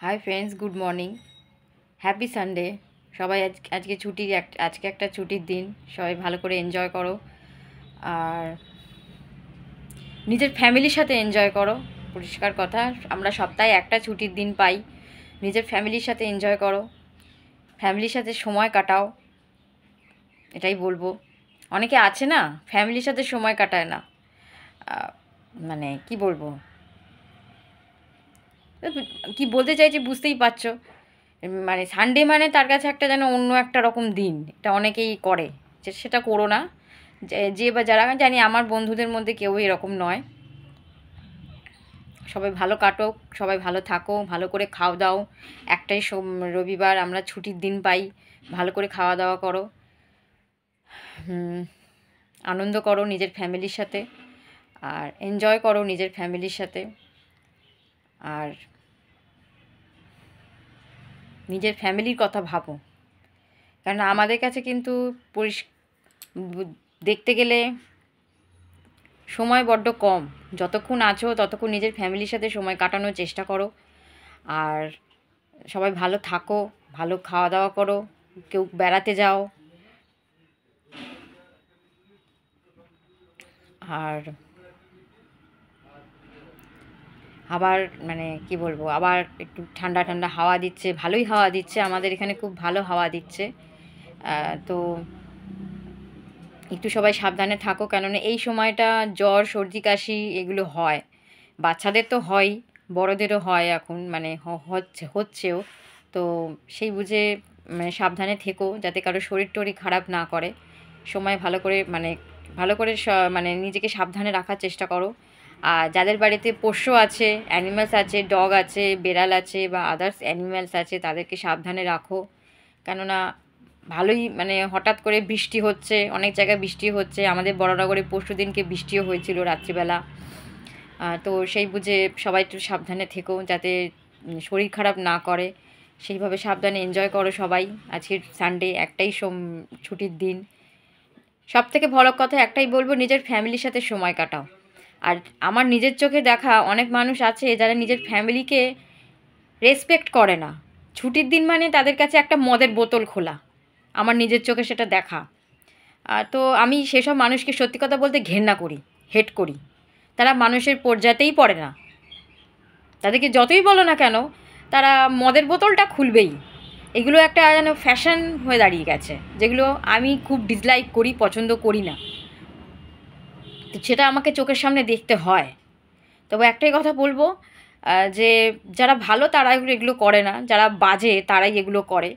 Hi friends, good morning, happy Sunday. সবাই আজকে ছুটি, আজকে একটা ছুটির দিন। সবাই ভালো করে এনজয় করো আর নিজের ফ্যামিলির সাথে এনজয় করো। পরিষ্কার কথা, আমরা সপ্তাহে একটা ছুটির দিন পাই। নিজের ফ্যামিলির সাথে এনজয় করো, ফ্যামিলির সাথে সময় কাটাও, এটাই বলবো। অনেকে আছে না, ফ্যামিলির সাথে সময় কাটায় না, মানে কি বলবো, কি বলতে চাইছি বুঝতেই পারছো। মানে সানডে মানে তার কাছে একটা যেন অন্য একটা রকম দিন, এটা অনেকেই করে, যে সেটা করো না। যে বা যারা, জানি আমার বন্ধুদের মধ্যে কেউ এরকম নয়। সবাই ভালো কাটো, সবাই ভালো থাকো, ভালো করে খাও দাও। একটাই রবিবার আমরা ছুটির দিন পাই, ভালো করে খাওয়া দাওয়া করো, আনন্দ করো নিজের ফ্যামিলির সাথে, আর এনজয় করো নিজের ফ্যামিলির সাথে। আর নিজের ফ্যামিলির কথা ভাবো, কারণ আমাদের কাছে কিন্তু দেখতে গেলে সময় বড্ড কম। যতক্ষণ আছো ততক্ষণ নিজের ফ্যামিলির সাথে সময় কাটানোর চেষ্টা করো। আর সবাই ভালো থাকো, ভালো খাওয়া দাওয়া করো, কেউ বেড়াতে যাও। আর আবার মানে কি বলবো, আবার একটু ঠান্ডা ঠান্ডা হাওয়া দিচ্ছে, ভালোই হাওয়া দিচ্ছে, আমাদের এখানে খুব ভালো হাওয়া দিচ্ছে। তো একটু সবাই সাবধানে থাকো, কেননা এই সময়টা জ্বর সর্দি কাশি এগুলো হয়। বাচ্চাদের তো হয়, বড়দেরও হয় এখন, মানে হচ্ছেও। তো সেই বুঝে মানে সাবধানে থেকো, যাতে কারো শরীর টরীর খারাপ না করে। সময় ভালো করে মানে ভালো করে মানে নিজেকে সাবধানে রাখার চেষ্টা করো। আর যাদের বাড়িতে পোষ্য আছে, অ্যানিম্যালস আছে, ডগ আছে, বেড়াল আছে বা আদার্স অ্যানিম্যালস আছে, তাদেরকে সাবধানে রাখো। কেননা ভালোই মানে হঠাৎ করে বৃষ্টি হচ্ছে, অনেক জায়গায় বৃষ্টি হচ্ছে, আমাদের বড়নগরে পরশু দিনকে বৃষ্টিও হয়েছিল রাত্রিবেলা। তো সেই বুঝে সবাই একটু সাবধানে থেকো, যাতে শরীর খারাপ না করে। সেইভাবে সাবধানে এনজয় করো সবাই। আজকের সানডে, একটাই ছুটির দিন। সব থেকে বড় কথা একটাই বলবো, নিজের ফ্যামিলির সাথে সময় কাটাও। আর আমার নিজের চোখে দেখা অনেক মানুষ আছে যারা নিজের ফ্যামিলিকে রেসপেক্ট করে না। ছুটির দিন মানে তাদের কাছে একটা মদের বোতল খোলা, আমার নিজের চোখে সেটা দেখা। তো আমি সেসব মানুষকে সত্যি কথা বলতে ঘেন্না করি, হেট করি। তারা মানুষের পর্যায়েতেই পড়ে না। তাদেরকে যতই বলো না কেন, তারা মদের বোতলটা খুলবেই। এগুলো একটা যেন ফ্যাশন হয়ে দাঁড়িয়ে গেছে, যেগুলো আমি খুব ডিসলাইক করি, পছন্দ করি না। তো সেটা আমাকে চোখের সামনে দেখতে হয়। তবে একটাই কথা বলবো, যে যারা ভালো তারা এগুলো করে না, যারা বাজে তারাই এগুলো করে।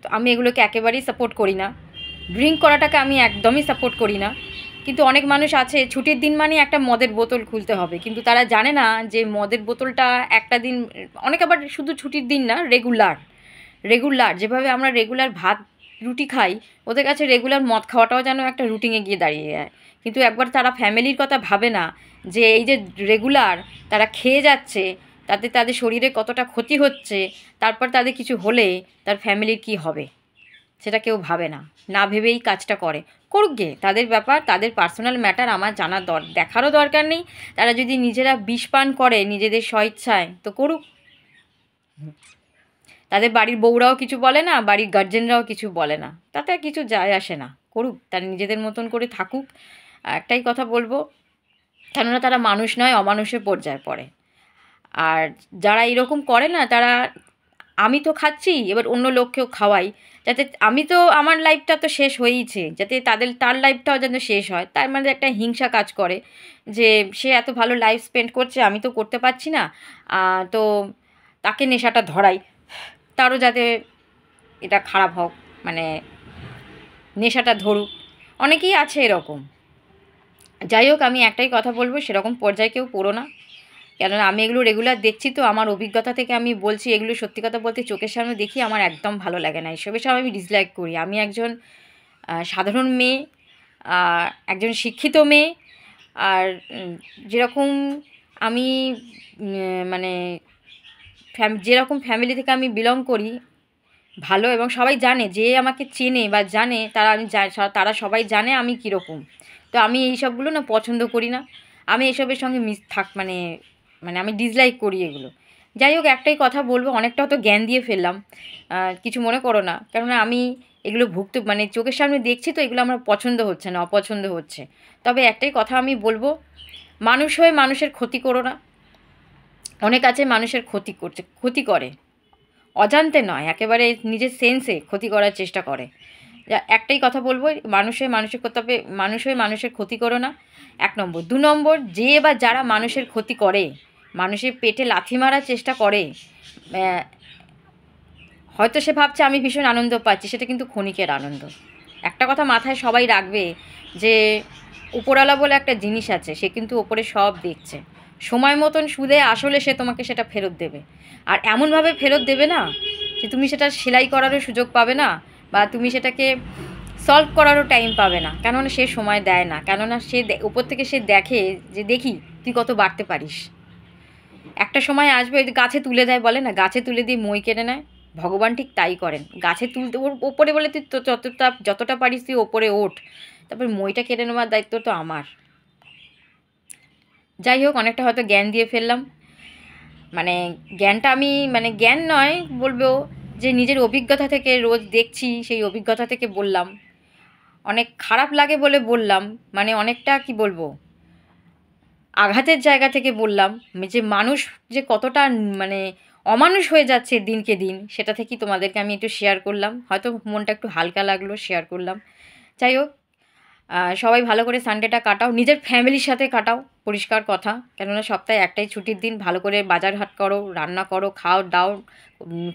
তো আমি এগুলোকে একেবারেই সাপোর্ট করি না। ড্রিঙ্ক করাটাকে আমি একদমই সাপোর্ট করি না। কিন্তু অনেক মানুষ আছে ছুটির দিন মানে একটা মদের বোতল খুলতে হবে, কিন্তু তারা জানে না যে মদের বোতলটা একটা দিন, অনেক আবার শুধু ছুটির দিন না, রেগুলার যেভাবে আমরা রেগুলার ভাত রুটি খাই, ওদের কাছে রেগুলার মদ খাওয়াটাও যেন একটা রুটিনে গিয়ে দাঁড়িয়ে যায়। কিন্তু একবার তারা ফ্যামিলির কথা ভাবে না, যে এই যে রেগুলার তারা খেয়ে যাচ্ছে, তাতে তাদের শরীরে কতটা ক্ষতি হচ্ছে, তারপর তাদের কিছু হলে তার ফ্যামিলির কি হবে সেটা কেউ ভাবে না। না ভেবেই কাজটা করে। করুক গে, তাদের ব্যাপার, তাদের পার্সোনাল ম্যাটার, আমার জানার দেখারও দরকার নেই। তারা যদি নিজেরা বিষ পান করে নিজেদের স্বইচ্ছায়, তো করুক। তাদের বাড়ির বউরাও কিছু বলে না, বাড়ির গার্জেনরাও কিছু বলে না, তাতে কিছু যায় আসে না, করুক, তারা নিজেদের মতন করে থাকুক। একটাই কথা বলবো, কেননা তারা মানুষ নয়, অমানুষের পর্যায়ে পড়ে। আর যারা এরকম করে না, তারা, আমি তো খাচ্ছি, এবার অন্য লোককেও খাওয়াই, যাতে আমি তো, আমার লাইফটা তো শেষ হয়েইছে, যাতে তার লাইফটাও যেন শেষ হয়। তার মানে একটা হিংসা কাজ করে, যে সে এত ভালো লাইফ স্পেন্ড করছে, আমি তো করতে পারছি না। তো তাকে নেশাটা ধরাই, তারও যাতে এটা খারাপ হোক, মানে নেশাটা ধরুক। অনেকেই আছে এরকম। যাই হোক, আমি একটাই কথা বলবো, সেরকম পর্যায়ে কেউ পড়ো না। কেননা আমি এগুলো রেগুলার দেখছি, তো আমার অভিজ্ঞতা থেকে আমি বলছি, এগুলো সত্যি কথা বলতে চোখের সামনে দেখি আমার একদম ভালো লাগে না, এসব আমি ডিসলাইক করি। আমি একজন সাধারণ মেয়ে, একজন শিক্ষিত মেয়ে। আর যেরকম আমি মানে যেরকম ফ্যামিলি থেকে আমি বিলং করি, ভালো, এবং সবাই জানে, যে আমাকে চেনে বা জানে, তারা সবাই জানে আমি কীরকম। তো আমি এই সবগুলো না পছন্দ করি না। আমি এসবের সঙ্গে মানে মানে আমি ডিসলাইক করি এগুলো। যাই হোক, একটাই কথা বলবো, অনেকটা হয়তো জ্ঞান দিয়ে ফেললাম, কিছু মনে করো না, কেননা আমি এগুলো ভুগতে মানে চোখের সামনে দেখছি, তো এগুলো আমার পছন্দ হচ্ছে না, অপছন্দ হচ্ছে। তবে একটাই কথা আমি বলবো, মানুষ হয়ে মানুষের ক্ষতি করো না। অনেক আছে মানুষের ক্ষতি করছে, ক্ষতি করে, অজান্তে নয়, একেবারে নিজের সেন্সে ক্ষতি করার চেষ্টা করে। একটাই কথা বলবো, মানুষ হয়ে মানুষের করতে হবে, মানুষ হয়ে মানুষের ক্ষতি করো না, 1 নম্বর। 2 নম্বর, যে বা যারা মানুষের ক্ষতি করে, মানুষের পেটে লাথি মারার চেষ্টা করে, হয়তো সে ভাবছে আমি ভীষণ আনন্দ পাচ্ছি, সেটা কিন্তু ক্ষণিকের আনন্দ। একটা কথা মাথায় সবাই রাখবে, যে উপরওয়ালা বলে একটা জিনিস আছে, সে কিন্তু ওপরে সব দেখছে। সময় মতন সুদে আসলে সে তোমাকে সেটা ফেরত দেবে। আর এমনভাবে ফেরত দেবে না যে তুমি সেটা সেলাই করারও সুযোগ পাবে না, বা তুমি সেটাকে সলভ করারও টাইম পাবে না, কেননা সে সময় দেয় না, কেননা সে উপর থেকে সে দেখে যে দেখি তুই কত বাড়তে পারিস। একটা সময় আসবে, ওই যে গাছে তুলে দেয়, বলে না গাছে তুলে দিয়ে মই কেড়ে নেয়, ভগবান ঠিক তাই করেন। গাছে তুলতে ওর ওপরে বলে তুই তো যতটা পারিস তুই ওপরে ওঠ, তারপর মইটা কেড়ে নেওয়ার দায়িত্ব তো আমার। যাই হোক, অনেকটা হয়তো জ্ঞান দিয়ে ফেললাম, মানে জ্ঞানটা আমি মানে জ্ঞান নয় বলবো, যে নিজের অভিজ্ঞতা থেকে রোজ দেখছি, সেই অভিজ্ঞতা থেকে বললাম। অনেক খারাপ লাগে বলে বললাম, মানে অনেকটা কি বলবো, আঘাতের জায়গা থেকে বললাম, যে মানুষ যে কতটা মানে অমানুষ হয়ে যাচ্ছে দিনকে দিন, সেটা থেকেই তোমাদেরকে আমি একটু শেয়ার করলাম, হয়তো মনটা একটু হালকা লাগলো, শেয়ার করলাম। যাই হোক, সবাই ভালো করে সানডেটা কাটাও, নিজের ফ্যামিলির সাথে কাটাও, পরিষ্কার কথা, কেননা সপ্তাহে একটাই ছুটির দিন, ভালো করে বাজার হাট করো, রান্না করো, খাও দাও,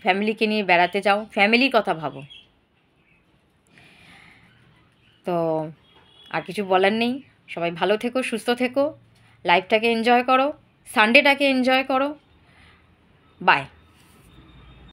ফ্যামিলিকে নিয়ে বেড়াতে যাও, ফ্যামিলির কথা ভাবো। তো আর কিছু বলার নেই, সবাই ভালো থেকো, সুস্থ থেকো, লাইফটাকে এনজয় করো, সানডেটাকে এনজয় করো। বাই।